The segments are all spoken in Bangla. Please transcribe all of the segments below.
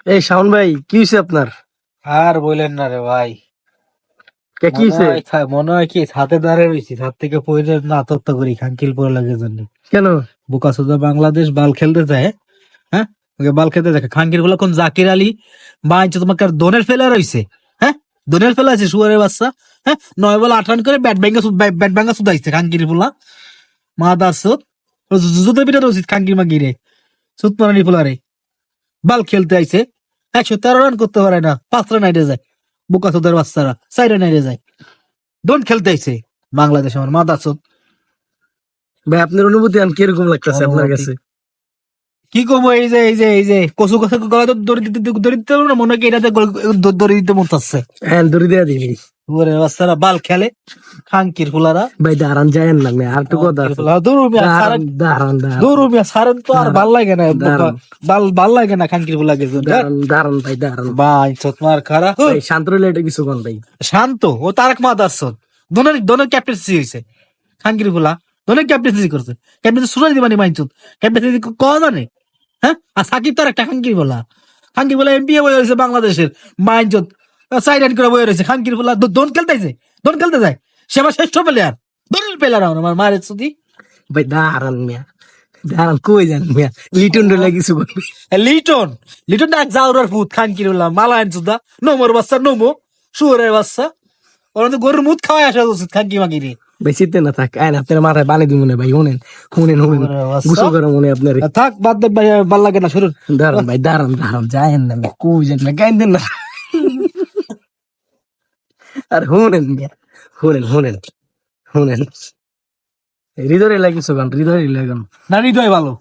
এই শাওন ভাই, কি হয়েছে আপনার? আর বললেন না রে ভাই। কি হয়েছে? মনে হয় কি ছাদে দাঁড়িয়ে রয়েছি, ছাদ থেকে পড়ে না আত্মহত্যা করি খাঙ্কিল পড়ে লাগে জন্য। কেন? বোকা সোজা বাংলাদেশ বাল খেলতে যায়। হ্যাঁ, ওকে বাল খেলতে দেখে খাঙ্কির গুলা কোন জাকির আলী বা তোমাকে আর দোনের ফেলা রয়েছে। হ্যাঁ, দোনের ফেলা আছে শুয়ারের বাচ্চা। হ্যাঁ, 9 বল 8 রান করে ব্যাট ব্যাঙ্গা সুদাইছে খাঙ্কির গুলা। মা দাস জুতো পিটা উচিত খাঙ্কির মাগিরে সুত মারানি ফুলারে বাল খেলতে আইছে। 113 রান করতে পারে না, 5 রান আইডে যায়। বোকা সোদার বাচ্চারা 4 রান আইডে যায়। দোন খেলতে আইছে বাংলাদেশ আমার মা দাস। ভাই, আপনার অনুভূতি আমি কিরকম লাগতেছে আপনার অনুভূতি কাছে? কি করবো? এই যে কচু কথা গলা তো দড়ি দিতে পারবো না, মনে হয় কি এটাতে দড়ি দিতে মন চাচ্ছে। হ্যাঁ, দড়ি দেয়া দিবি। ওরে বাচ্চারা বাল খেলে খাঙ্কির ফুলারা। ভাই দাঁড়ান, যায়েন না, আর একটু কথা আছে। দাঁড়ান দাঁড়ান সারেন তো আর ভাল লাগে না, দাঁড়ান। ভাল লাগে না খাঙ্কির ফুলাকে। দাঁড়ান দাঁড়ান ভাই, দাঁড়ান ভাই চতমার খারাপ ভাই, শান্ত রইলে এটা কিছু কোন ভাই। শান্ত ও তারক মাদার দোনের ক্যাপ্টেন্সি হয়েছে খাঙ্কির ফুলা। দোনের ক্যাপ্টেন্সি করছে, ক্যাপ্টেন্সি সুরাজ দিবানি মাইনচুত ক্যাপ্টেন্সি ক জানে। হ্যাঁ, আর সাকিব তার একটা খাঙ্কির বলা। খাঙ্কির বলা এমপি বয়ে রয়েছে বাংলাদেশের মাইনচুত 4 রান করে বয়ে রয়েছে খাঙ্কির বলা। দোন খেলতে যায় সে আমার শ্রেষ্ঠ প্লেয়ার, দোনের প্লেয়ার আমার মায়ের সুদি। ভাই দাঁড়ান মিয়া, দাঁড়ান, কই যান মিয়া? লিটন রইলে কিছু কোন? লিটন লিটন ডাক জাউরার ফুট খাঙ্কির বলা মালায়ন সুদা নোমর বাচ্চা নোমো শুয়ারের বাচ্চা। ওরা তো গরুর মুখ খাওয়াই আসা উচিত খাঙ্কি মাগিরে। ভাই চিনতে না থাক, আইন আপনার মাথায় বানি দিব না ভাই। শুনেন শুনেন শুনেন, গুছো করে মনে আপনার। থাক বাদ দে ভাই, ভাল লাগে না শুনুন। দাঁড়ান ভাই, দাঁড়ান দাঁড়ান, যায়েন না মিয়া, কই যান না, গাইন দেন না। আর শুনেন মিয়া, শুনেন শুনেন শুনেন, হৃদয় লাগিস গান, হৃদয় লাগান। না, হৃদয় ভালো,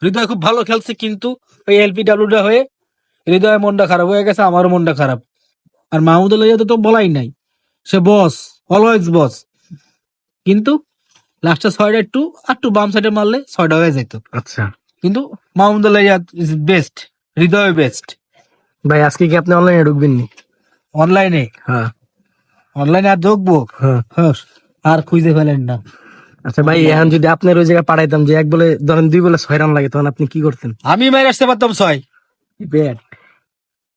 হৃদয় খুব ভালো খেলছে, কিন্তু ওই এলপিডাব্লিউটা হয়ে হৃদয় মনটা খারাপ হয়ে গেছে, আমারও মনটা খারাপ। আর মাহমুদুল তো বলাই নাই, সে বস, অলওয়েজ বস। কিন্তু লাস্টে 6টা একটু বাম সাইডে মারলে 6টা হয়ে যেত। আচ্ছা কিন্তু Mahmudul is best, Hridoy best. ভাই, আজকে কি আপনি অনলাইনে ঢুকবেন নি? অনলাইনে হ্যাঁ অনলাইনে আর ঢুকবো? হ্যাঁ। হ্যাঁ, আর খুঁজে ফেলেন না। আচ্ছা ভাই, এখন যদি আপনার ওই জায়গায় পাঠাইতাম যে 1 বলে ধরেন 2 বলে 6 রান লাগে, তখন আপনি কি করতেন? আমি মেরে আসতে পারতাম 6। ব্যাট